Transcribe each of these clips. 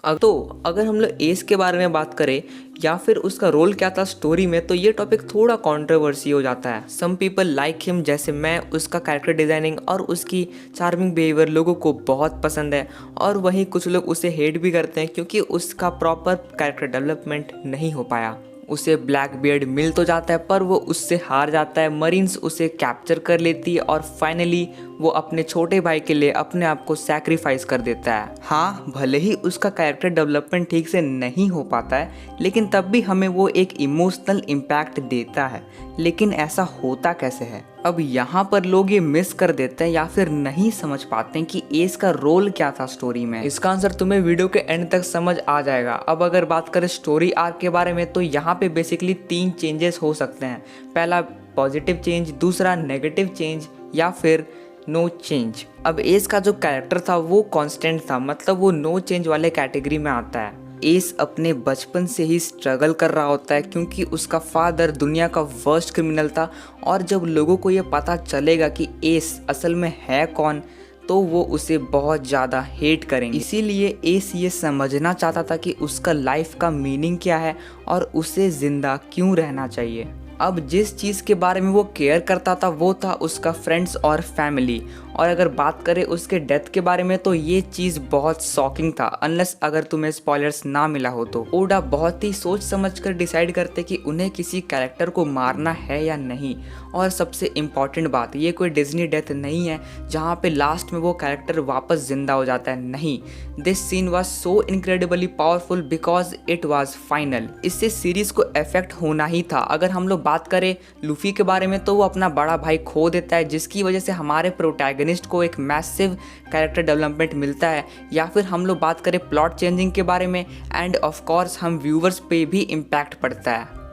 अगर हम लोग एस के बारे में बात करें या फिर उसका रोल क्या था स्टोरी में, तो ये टॉपिक थोड़ा कंट्रोवर्सी हो जाता है। सम पीपल लाइक हिम, जैसे मैं, उसका कैरेक्टर डिजाइनिंग और उसकी चार्मिंग बिहेवियर लोगों को बहुत पसंद है, और वहीं कुछ लोग उसे हेट भी करते हैं क्योंकि उसका प्रॉपर कैरेक्टर डेवलपमेंट नहीं हो पाया। उसे ब्लैक बियर्ड मिल तो जाता है पर वो उससे हार जाता है, मरीन्स उसे कैप्चर कर लेती है और फाइनली वो अपने छोटे भाई के लिए अपने आप को सैक्रिफाइस कर देता है। हाँ, भले ही उसका कैरेक्टर डेवलपमेंट ठीक से नहीं हो पाता है, लेकिन तब भी हमें वो एक इमोशनल इम्पैक्ट देता है। लेकिन ऐसा होता कैसे है? अब यहाँ पर लोग ये मिस कर देते हैं या फिर नहीं समझ पाते हैं कि एस का रोल क्या था स्टोरी में। इसका आंसर तुम्हें वीडियो के एंड तक समझ आ जाएगा। अब अगर बात करें स्टोरी आर्क के बारे में, तो यहाँ पे बेसिकली 3 चेंजेस हो सकते हैं। पहला पॉजिटिव चेंज, दूसरा नेगेटिव चेंज, या फिर नो चेंज। अब एस का जो कैरेक्टर था वो कांस्टेंट था, मतलब वो नो चेंज वाले कैटेगरी में आता है। एस अपने बचपन से ही स्ट्रगल कर रहा होता है क्योंकि उसका फादर दुनिया का वर्स्ट क्रिमिनल था, और जब लोगों को ये पता चलेगा कि एस असल में है कौन, तो वो उसे बहुत ज़्यादा हेट करेंगे। इसीलिए एस ये समझना चाहता था कि उसका लाइफ का मीनिंग क्या है और उसे ज़िंदा क्यों रहना चाहिए। अब जिस चीज़ के बारे में वो केयर करता था वो था उसका फ्रेंड्स और फैमिली। और अगर बात करें उसके डेथ के बारे में, तो ये चीज़ बहुत शॉकिंग था, अनलेस अगर तुम्हें स्पॉयलर्स ना मिला हो तो। ओडा बहुत ही सोच समझ कर डिसाइड करते कि उन्हें किसी कैरेक्टर को मारना है या नहीं। और सबसे इम्पॉर्टेंट बात, ये कोई डिज्नी डेथ नहीं है जहाँ पे लास्ट में वो कैरेक्टर वापस जिंदा हो जाता है, नहीं। This scene was so incredibly powerful because it was final. इससे सीरीज को इफेक्ट होना ही था। अगर हम लोग बात करें लूफी के बारे में, तो वो अपना बड़ा भाई खो देता है, जिसकी वजह से हमारे प्रोटैगनिस्ट को एक मैसिव कैरेक्टर डेवलपमेंट मिलता है। या फिर हम लोग बात करें प्लॉट चेंजिंग के बारे में, एंड ऑफ कोर्स हम व्यूवर्स पे भी इम्पैक्ट पड़ता है।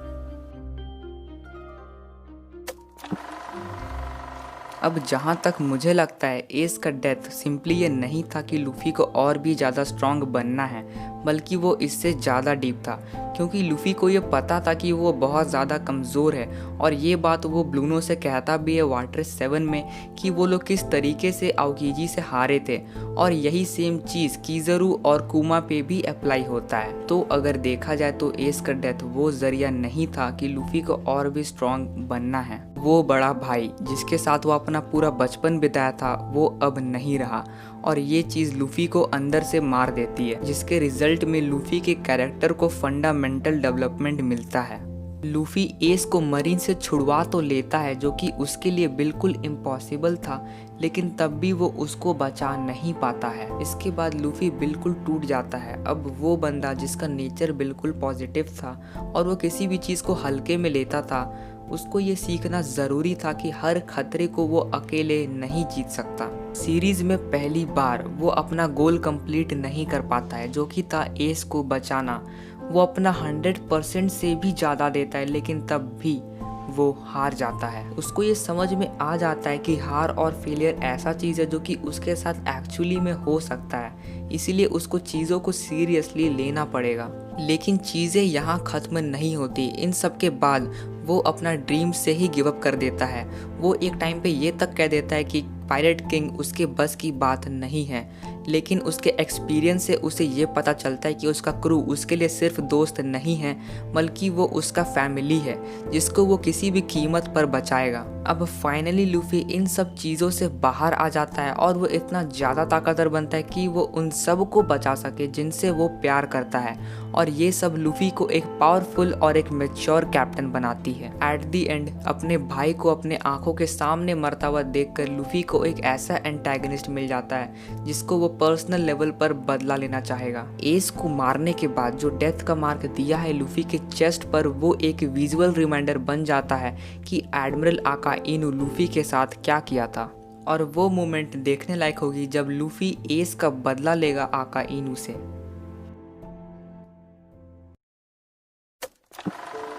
अब जहाँ तक मुझे लगता है, एस का डेथ सिंपली ये नहीं था कि लूफी को और भी ज़्यादा स्ट्रॉन्ग बनना है, बल्कि वो इससे ज़्यादा डीप था, क्योंकि लूफी को ये पता था कि वो बहुत ज़्यादा कमज़ोर है। और ये बात वो ब्लूनो से कहता भी है वाटर 7 में कि वो लोग किस तरीके से आउकीजी से हारे थे, और यही सेम चीज़ कीज़रू और कुमा पे भी अप्लाई होता है। तो अगर देखा जाए तो एस का डेथ वो ज़रिया नहीं था कि लूफी को और भी स्ट्रॉन्ग बनना है। वो बड़ा भाई जिसके साथ वो अपना पूरा बचपन बिताया था, वो अब नहीं रहा, और ये चीज़ लूफी को अंदर से मार देती है, जिसके रिजल्ट में लूफी के कैरेक्टर को फंडामेंटल डेवलपमेंट मिलता है। लूफी एस को मरीन से छुड़वा तो लेता है, जो कि उसके लिए बिल्कुल इम्पॉसिबल था, लेकिन तब भी वो उसको बचा नहीं पाता है। इसके बाद लूफी बिल्कुल टूट जाता है। अब वो बंदा जिसका नेचर बिल्कुल पॉजिटिव था और वो किसी भी चीज़ को हल्के में लेता था, उसको ये सीखना ज़रूरी था कि हर खतरे को वो अकेले नहीं जीत सकता। सीरीज़ में पहली बार वो अपना गोल कंप्लीट नहीं कर पाता है, जो कि था एस को बचाना। वो अपना 100% से भी ज़्यादा देता है, लेकिन तब भी वो हार जाता है। उसको ये समझ में आ जाता है कि हार और फेलियर ऐसा चीज़ है जो कि उसके साथ एक्चुअली में हो सकता है, इसीलिए उसको चीज़ों को सीरियसली लेना पड़ेगा। लेकिन चीज़ें यहाँ ख़त्म नहीं होती। इन सब के बाद वो अपना ड्रीम से ही गिव अप कर देता है। वो एक टाइम पे ये तक कह देता है कि पायरेट किंग उसके बस की बात नहीं है, लेकिन उसके एक्सपीरियंस से उसे ये पता चलता है कि उसका क्रू उसके लिए सिर्फ दोस्त नहीं है, बल्कि वो उसका फैमिली है, जिसको वो किसी भी कीमत पर बचाएगा। अब फाइनली लूफी इन सब चीज़ों से बाहर आ जाता है, और वो इतना ज़्यादा ताकतवर बनता है कि वो उन सब को बचा सके जिनसे वो प्यार करता है, और ये सब लूफी को एक पावरफुल और एक मैच्योर कैप्टन बनाती है। एट दी एंड अपने भाई को अपने आंखों के सामने मरता हुआ देखकर लूफी को एक ऐसा एंटागनिस्ट मिल जाता है जिसको वो पर्सनल लेवल पर बदला लेना चाहेगा। एस को मारने के बाद जो डेथ का मार्क दिया है लूफी के चेस्ट पर, वो एक विजुअल रिमाइंडर बन जाता है कि एडमिरल आका इनु लूफी के साथ क्या किया था। और वो मोमेंट देखने लायक होगी जब लूफी एस का बदला लेगा आका इनु से।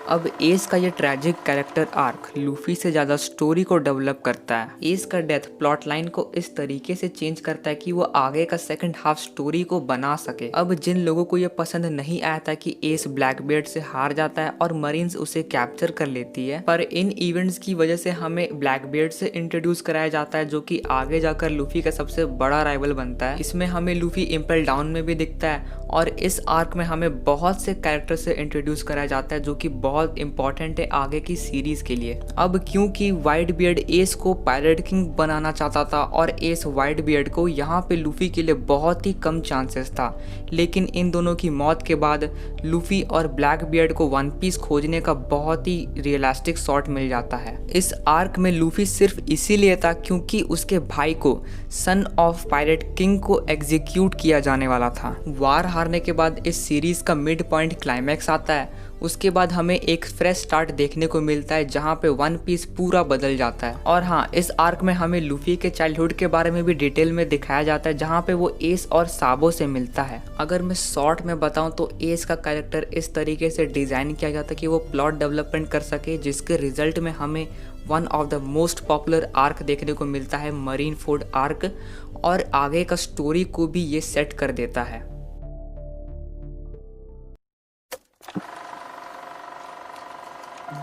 अब एस का ये ट्रैजिक कैरेक्टर आर्क लूफी से ज़्यादा स्टोरी को डेवलप करता है। एस का डेथ प्लॉट लाइन को इस तरीके से चेंज करता है कि वो आगे का सेकंड हाफ स्टोरी को बना सके। अब जिन लोगों को ये पसंद नहीं आया था कि एस ब्लैकबियर्ड से हार जाता है और मरीन्स उसे कैप्चर कर लेती है, पर इन इवेंट्स की वजह से हमें ब्लैकबियर्ड से इंट्रोड्यूस कराया जाता है, जो कि आगे जाकर लूफी का सबसे बड़ा राइवल बनता है। इसमें हमें लूफी इम्पेल डाउन में भी दिखता है, और इस आर्क में हमें बहुत से कैरेक्टर से इंट्रोड्यूस कराया जाता है जो कि बहुत इंपॉर्टेंट है आगे की सीरीज के लिए। अब क्योंकि वाइट बियर्ड एस को पायरेट किंग बनाना चाहता था और एस वाइट बियर्ड को, यहाँ पे लूफी के लिए बहुत ही कम चांसेस था, लेकिन इन दोनों की मौत के बाद लूफी और ब्लैक बियर्ड को वन पीस खोजने का बहुत ही रियलिस्टिक शॉट मिल जाता है। इस आर्क में लूफी सिर्फ इसीलिए था क्योंकि उसके भाई को सन ऑफ पायरेट किंग को एग्जीक्यूट किया जाने वाला था। वार हारने के बाद इस सीरीज का मिड पॉइंट क्लाइमैक्स आता है। उसके बाद हमें एक फ्रेश स्टार्ट देखने को मिलता है जहाँ पे वन पीस पूरा बदल जाता है। और हाँ, इस आर्क में हमें लूफी के चाइल्डहुड के बारे में भी डिटेल में दिखाया जाता है जहाँ पे वो एस और साबो से मिलता है। अगर मैं शॉर्ट में बताऊँ तो एस का कैरेक्टर इस तरीके से डिज़ाइन किया जाता है कि वो प्लॉट डेवलपमेंट कर सके, जिसके रिजल्ट में हमें one of the most popular arc देखने को मिलता है, मरीन फोर्ड आर्क, और आगे का स्टोरी को भी ये सेट कर देता है।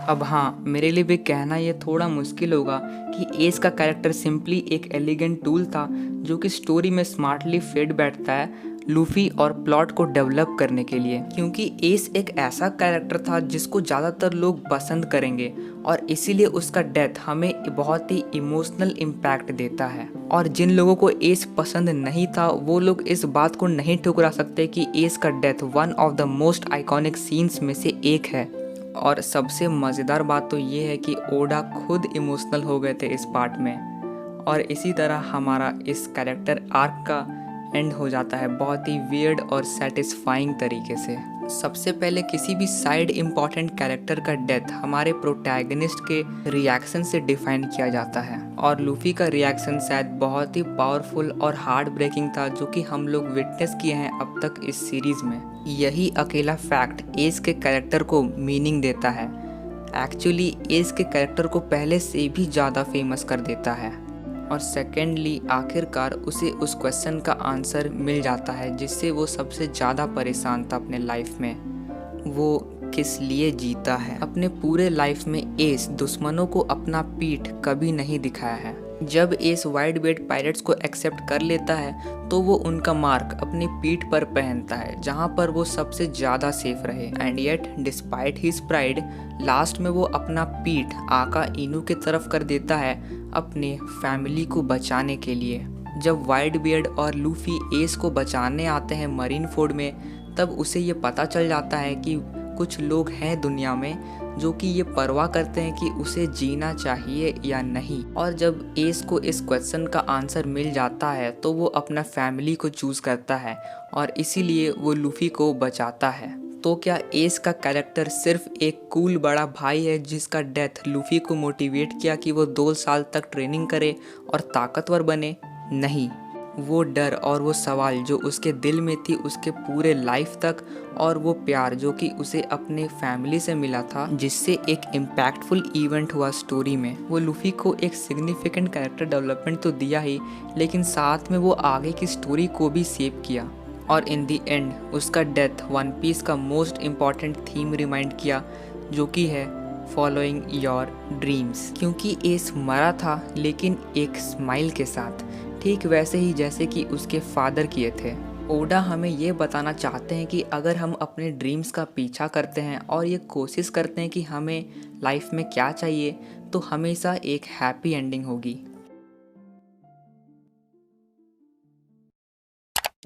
अब हाँ, मेरे लिए भी कहना ये थोड़ा मुश्किल होगा कि एस का कैरेक्टर सिंपली एक एलिगेंट टूल था जो कि स्टोरी में स्मार्टली फिट बैठता है लूफी और प्लॉट को डेवलप करने के लिए, क्योंकि एस एक ऐसा कैरेक्टर था जिसको ज़्यादातर लोग पसंद करेंगे और इसीलिए उसका डेथ हमें बहुत ही इमोशनल इम्पैक्ट देता है। और जिन लोगों को एस पसंद नहीं था वो लोग इस बात को नहीं ठुकरा सकते कि एस का death one of the most iconic scenes में से एक है। और सबसे मज़ेदार बात तो ये है कि ओडा खुद इमोशनल हो गए थे इस पार्ट में, और इसी तरह हमारा इस कैरेक्टर आर्क का एंड हो जाता है बहुत ही वियर्ड और सेटिस्फाइंग तरीके से। सबसे पहले किसी भी साइड इम्पॉर्टेंट कैरेक्टर का डेथ हमारे प्रोटैगनिस्ट के रिएक्शन से डिफाइन किया जाता है, और लूफी का रिएक्शन शायद बहुत ही पावरफुल और हार्ट ब्रेकिंग था जो कि हम लोग विटनेस किए हैं अब तक इस सीरीज में। यही अकेला फैक्ट एस के कैरेक्टर को मीनिंग देता है, एक्चुअली एस के कैरेक्टर को पहले से भी ज़्यादा फेमस कर देता है। और सेकेंडली आखिरकार उसे उस क्वेश्चन का आंसर मिल जाता है जिससे वो सबसे ज़्यादा परेशान था अपने लाइफ में, वो किस लिए जीता है। अपने पूरे लाइफ में एस दुश्मनों को अपना पीठ कभी नहीं दिखाया है। जब एस वाइट बियर्ड पायरेट्स को एक्सेप्ट कर लेता है तो वो उनका मार्क अपनी पीठ पर पहनता है जहाँ पर वो सबसे ज़्यादा सेफ रहे। And yet despite his pride, last में वो अपना पीठ आका इनू की तरफ कर देता है अपने फैमिली को बचाने के लिए। जब वाइट बियर्ड और लूफी एस को बचाने आते हैं मरीन फोर्ड में, तब उसे ये पता चल जाता है कि कुछ लोग हैं दुनिया में जो कि ये परवाह करते हैं कि उसे जीना चाहिए या नहीं। और जब एस को इस क्वेश्चन का आंसर मिल जाता है तो वो अपना फैमिली को चूज़ करता है और इसीलिए वो लूफी को बचाता है। तो क्या एस का कैरेक्टर सिर्फ एक कूल बड़ा भाई है जिसका डेथ लूफी को मोटिवेट किया कि वो 2 साल तक ट्रेनिंग करे और ताकतवर बने? नहीं, वो डर और वो सवाल जो उसके दिल में थी उसके पूरे लाइफ तक, और वो प्यार जो कि उसे अपने फैमिली से मिला था, जिससे एक इम्पैक्टफुल इवेंट हुआ स्टोरी में। वो लूफी को एक सिग्निफिकेंट कैरेक्टर डेवलपमेंट तो दिया ही, लेकिन साथ में वो आगे की स्टोरी को भी सेव किया। और इन दी एंड उसका डेथ वन पीस का मोस्ट इम्पॉर्टेंट थीम रिमाइंड किया, जो कि है फॉलोइंग योर ड्रीम्स। क्योंकि एस मरा था लेकिन एक स्माइल के साथ, ठीक वैसे ही जैसे कि उसके फादर किए थे। ओडा हमें ये बताना चाहते हैं कि अगर हम अपने ड्रीम्स का पीछा करते हैं और ये कोशिश करते हैं कि हमें लाइफ में क्या चाहिए, तो हमेशा एक हैप्पी एंडिंग होगी।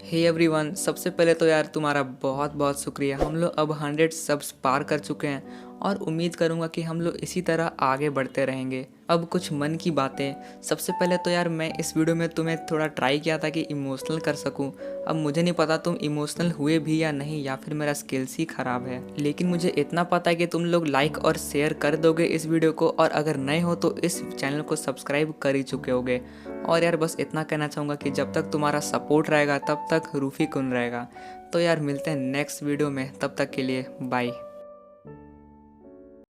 हे एवरीवन, सबसे पहले तो यार तुम्हारा बहुत बहुत शुक्रिया। हम लोग अब 100 सब्स पार कर चुके हैं और उम्मीद करूँगा कि हम लोग इसी तरह आगे बढ़ते रहेंगे। अब कुछ मन की बातें। सबसे पहले तो यार मैं इस वीडियो में तुम्हें थोड़ा ट्राई किया था कि इमोशनल कर सकूं। अब मुझे नहीं पता तुम इमोशनल हुए भी या नहीं, या फिर मेरा स्किल्स ही ख़राब है, लेकिन मुझे इतना पता है कि तुम लोग लाइक और शेयर कर दोगे इस वीडियो को, और अगर नए हो तो इस चैनल को सब्सक्राइब कर ही चुके होगे। और यार बस इतना कहना चाहूँगा कि जब तक तुम्हारा सपोर्ट रहेगा तब तक रूफी कुन रहेगा। तो यार मिलते हैं नेक्स्ट वीडियो में, तब तक के लिए बाय।